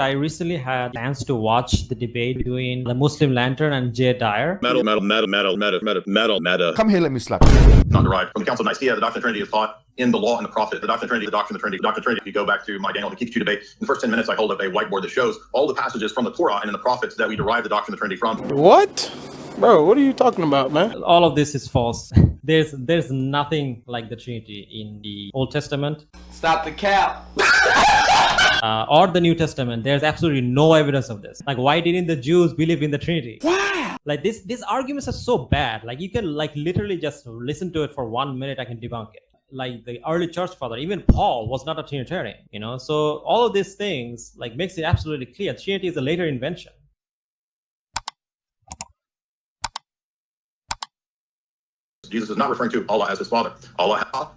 I recently had a chance to watch the debate between the Muslim Lantern and Dyer. Meta. Come here, let me slap you. Not derived from the Council of Nicaea. The doctrine of Trinity is taught in the Law and the Prophet. The doctrine of Trinity, the doctrine of Trinity, the doctrine of Trinity. If you go back to my Daniel the Q debate, in the first 10 minutes, I hold up a whiteboard that shows all the passages from the Torah and in the prophets that we derive the doctrine of Trinity from. What? Bro, what are you talking about, man? All of this is false. There's nothing like the Trinity in the Old Testament. Stop the cap. Or the New Testament. There's absolutely no evidence of this. Like, why didn't the Jews believe in the Trinity? Wow. Like, these arguments are so bad. Like, you can like literally just listen to it for 1 minute. I can debunk it. Like the early church father, even Paul was not a Trinitarian. So all of these things like makes it absolutely clear. Trinity is a later invention. Jesus is not referring to Allah as his father.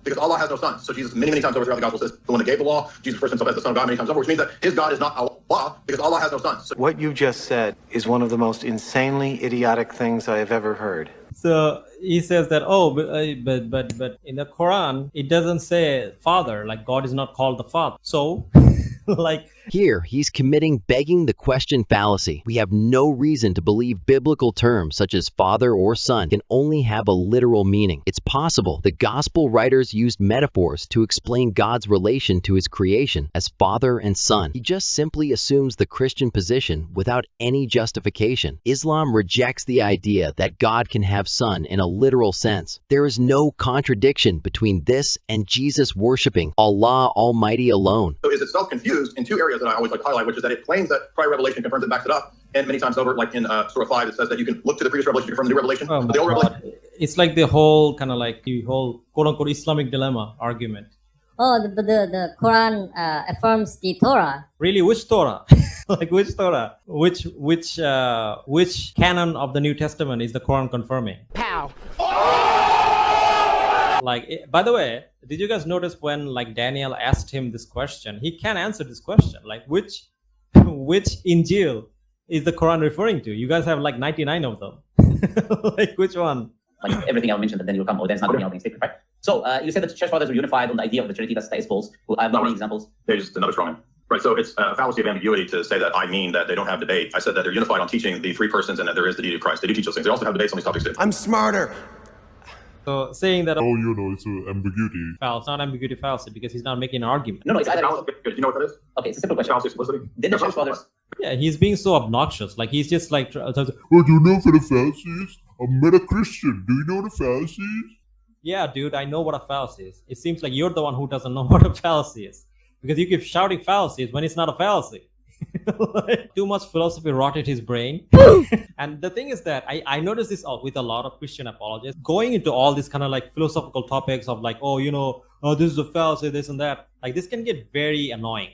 Because Allah has no son. So Jesus many times over throughout the gospel says the one that gave the law, Jesus refers to himself as the son of God many times over, which means that his God is not Allah because Allah has no son. So what you just said is one of the most insanely idiotic things I have ever heard. So he says that, but in the Quran, it doesn't say father, like God is not called the father. So like here, he's begging the question fallacy. We have no reason to believe biblical terms such as father or son can only have a literal meaning. It's possible the gospel writers used metaphors to explain God's relation to his creation as father and son. He just simply assumes the Christian position without any justification. Islam rejects the idea that God can have son in a literal sense. There is no contradiction between this and Jesus worshiping Allah Almighty alone. is itself confused in two areas that I always like to highlight, which is that it claims that prior revelation confirms it, backs it up, and many times over, like in Surah 5, it says that you can look to the previous revelation to confirm the new revelation. The old revelation. It's like the whole kind of like the whole quote-unquote Islamic dilemma argument. Oh, the Quran affirms the Torah. Really, which Torah? Like which Torah? Which canon of the New Testament is the Quran confirming? Pow. Like, by the way, did you guys notice when like Daniel asked him this question? He can't answer this question. Like, which Injil is the Quran referring to? You guys have like 99 of them. Like, which one? Like everything I'll mention, that then you'll come, then it's not going to be statement, right? So you said that the church fathers were unified on the idea of the Trinity. That is false. Well, I have many examples. There's just another strong. Right, so it's a fallacy of ambiguity to say that I mean that they don't have debate. I said that they're unified on teaching the three persons and that there is the deity of Christ. They do teach those things. They also have debates on these topics too. I'm smarter. So saying that it's an ambiguity. It's not ambiguity fallacy because he's not making an argument. No, it's either. Do you know what that is? Okay, it's a simple question. Fallacy of simplicity. Did the church fathers? Yeah, he's being so obnoxious. Like he's just like. Do you know what a fallacy is? I met a Christian. Do you know what a fallacy is? Yeah, dude, I know what a fallacy is. It seems like you're the one who doesn't know what a fallacy is because you keep shouting fallacies when it's not a fallacy. Like, too much philosophy rotted his brain. And the thing is that I noticed this with a lot of Christian apologists going into all these kind of like philosophical topics of like, this is a fallacy, this and that. Like this can get very annoying,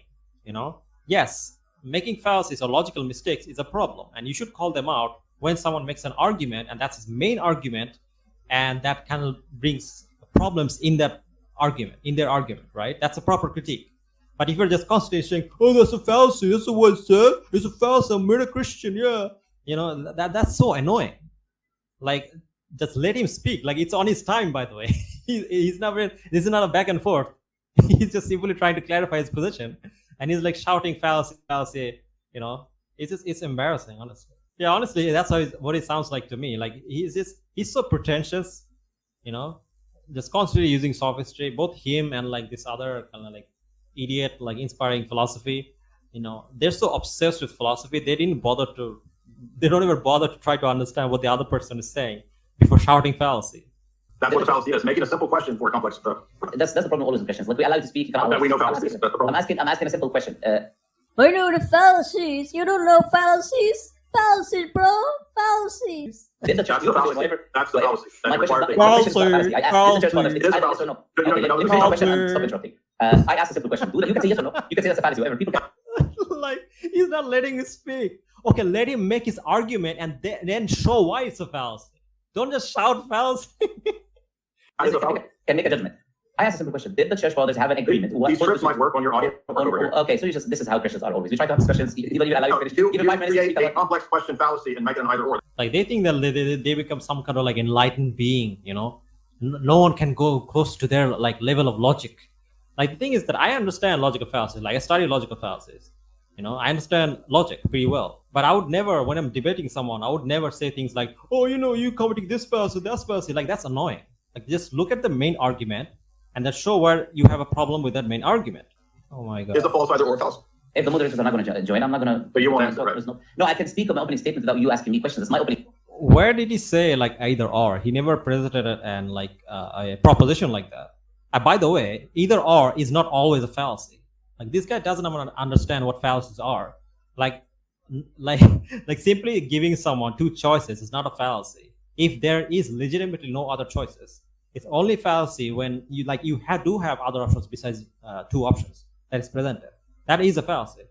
Yes, making fallacies or logical mistakes is a problem and you should call them out when someone makes an argument and that's his main argument and that kind of brings problems in their argument, right? That's a proper critique. But if you're just constantly saying, that's a fallacy, that's what it said, it's a fallacy, I'm a Christian, yeah. That's so annoying. Like, just let him speak. Like, it's on his time, by the way. This is not a back and forth. He's just simply trying to clarify his position. And he's like shouting fallacy, it's embarrassing, honestly. Yeah, honestly, that's what it sounds like to me. Like, he's so pretentious, just constantly using sophistry, both him and like this other kind of like idiot, like inspiring philosophy. They're so obsessed with philosophy, they don't even bother to try to understand what the other person is saying before shouting fallacy. That's what a fallacy is, making a simple question for a complex stuff. That's the problem always with questions. Like we allow you to speak. We know fallacies. That's the problem. I'm asking a simple question. I know the fallacies. You don't know fallacies? Fallacies, bro. Fallacies. Did the church fallacy? That's the fallacy. My question is not fallacy. I asked, did the church fathers? It's either yes or no. Okay, let me finish my question and stop interrupting. I asked a simple question. You can say yes or no. You can say that's a fallacy. Whatever. People can. Like, he's not letting him speak. Okay, let him make his argument and then show why it's a fallacy. Don't just shout fallacy. Can make a judgment. I asked a simple question. Did the church fathers have an agreement? These scripts might work on your audience. Okay, so this is how Christians are always. We try to have discussions. Even you allow you to finish. Even 5 minutes. Create a complex question fallacy and make it an either or. Like they think that they become some kind of like enlightened being, No one can go close to their like level of logic. Like the thing is that I understand logical fallacies. Like I study logical fallacies, I understand logic pretty well, but I would never, when I'm debating someone, I would never say things like, oh, you committing this fallacy, that fallacy. Like, that's annoying. Like, just look at the main argument and then show where you have a problem with that main argument. Oh my God. Is the false either or fallacy? If the moderators are not going to join, I'm not going to. But you won't answer, right? No, I can speak on my opening statement without you asking me questions. It's my opening. Where did he say like either or? He never presented it and like a proposition like that. By the way, either or is not always a fallacy. Like, this guy doesn't even understand what fallacies are. Like simply giving someone two choices is not a fallacy. If there is legitimately no other choices, it's only fallacy when you do have other options besides two options that is presented. That is a fallacy.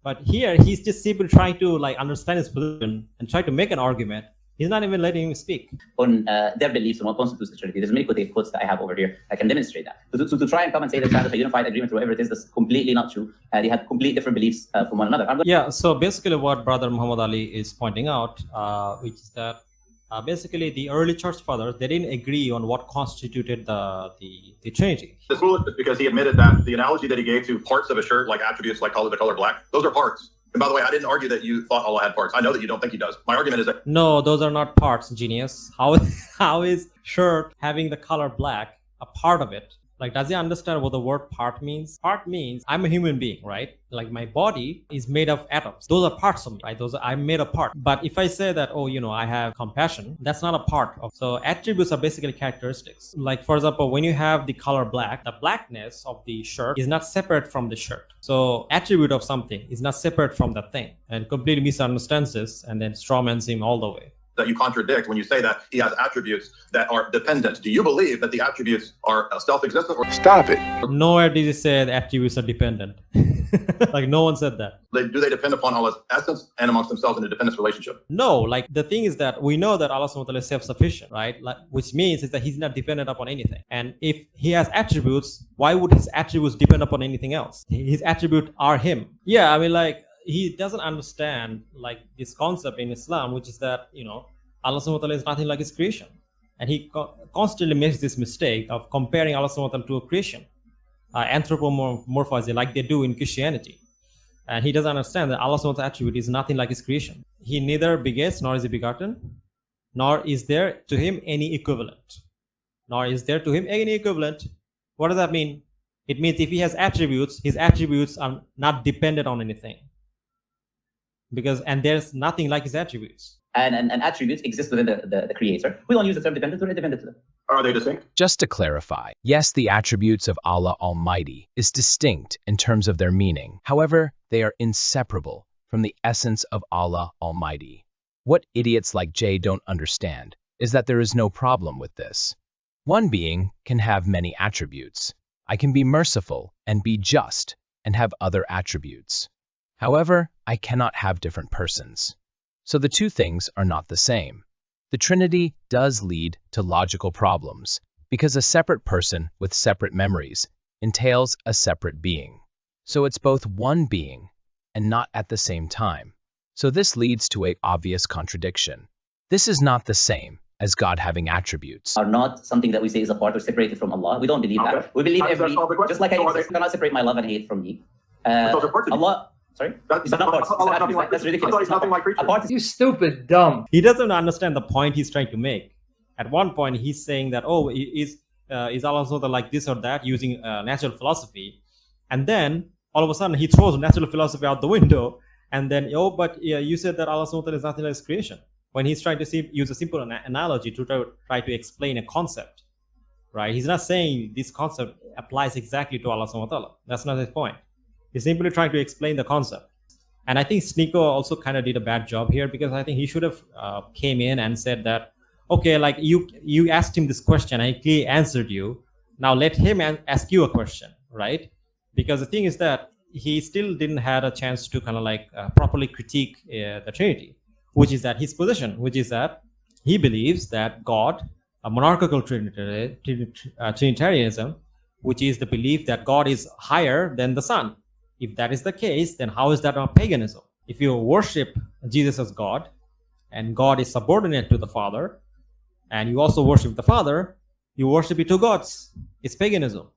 But here he's just simply trying to like understand his position and try to make an argument. He's not even letting him speak. On their beliefs on what constitutes the Trinity. There's many quotes that I have over here. I can demonstrate that. So to try and come and say they're trying to have a unified agreement or whatever it is, that's completely not true. They had completely different beliefs from one another. Yeah, so basically what Brother Muhammad Ali is pointing out, which is that basically the early church fathers, they didn't agree on what constituted the Trinity. It's foolish because he admitted that the analogy that he gave to parts of a shirt, like attributes like the color black, those are parts. And by the way, I didn't argue that you thought Allah had parts. I know that you don't think he does. My argument is that... No, those are not parts, genius. How is shirt having the color black a part of it? Like, does he understand what the word part means? Part means I'm a human being, right? Like, my body is made of atoms. Those are parts of me, right? I'm made a part. But if I say that, I have compassion, that's not a part of. So attributes are basically characteristics. Like, for example, when you have the color black, the blackness of the shirt is not separate from the shirt. So attribute of something is not separate from that thing, and completely misunderstands this and then strawmans him all the way. That you contradict when you say that he has attributes that are dependent. Do you believe that the attributes are self-existent? Or Stop it. Nowhere did he say the attributes are dependent. Like, no one said that. Do they depend upon Allah's essence and amongst themselves in a dependence relationship? No, like, the thing is that we know that Allah subhanahu wa ta'ala is self-sufficient, right? Like, which means is that he's not dependent upon anything. And if he has attributes, why would his attributes depend upon anything else? His attributes are him. Yeah, I mean, like, he doesn't understand like this concept in Islam, which is that Allah subhanahu wa ta'ala is nothing like his creation, and he constantly makes this mistake of comparing Allah subhanahu wa ta'ala to a creation, anthropomorphism, like they do in Christianity. And he doesn't understand that Allah subhanahu wa ta'ala attribute is nothing like his creation. He neither begets nor is he begotten, nor is there to him any equivalent. Nor is there to him any equivalent. What does that mean? It means if he has attributes, his attributes are not dependent on anything. And there's nothing like his attributes. And attributes exist within the creator. We don't use the term dependent or independent to them. Are they distinct? Just to clarify, yes, the attributes of Allah Almighty is distinct in terms of their meaning. However, they are inseparable from the essence of Allah Almighty. What idiots like Jay don't understand is that there is no problem with this. One being can have many attributes. I can be merciful and be just and have other attributes. However, I cannot have different persons. So the two things are not the same. The Trinity does lead to logical problems because a separate person with separate memories entails a separate being. So it's both one being and not at the same time. So this leads to an obvious contradiction. This is not the same as God having attributes. Are not something that we say is apart or separated from Allah. We don't believe that. We believe just like I exist, cannot separate my love and hate from me. Allah. Sorry? It's not parts. That's ridiculous. It's nothing like creatures. You stupid dumb. He doesn't understand the point he's trying to make. At one point, he's saying that, is Allah also like this or that using natural philosophy. And then, all of a sudden, he throws natural philosophy out the window. And then, you said that Allah is nothing like his creation. When he's trying to use a simple analogy to try to explain a concept. Right? He's not saying this concept applies exactly to Allah subhanahu wa ta'ala. That's not his point. He's simply trying to explain the concept. And I think Sneako also kind of did a bad job here, because I think he should have came in and said that, okay, like you asked him this question and he answered you. Now let him ask you a question, right? Because the thing is that he still didn't have a chance to kind of like properly critique the Trinity, which is that his position, which is that he believes that God, a monarchical Trinitarianism, which is the belief that God is higher than the Son. If that is the case, then how is that not paganism? If you worship Jesus as God, and God is subordinate to the Father, and you also worship the Father, you worship the two gods. It's paganism.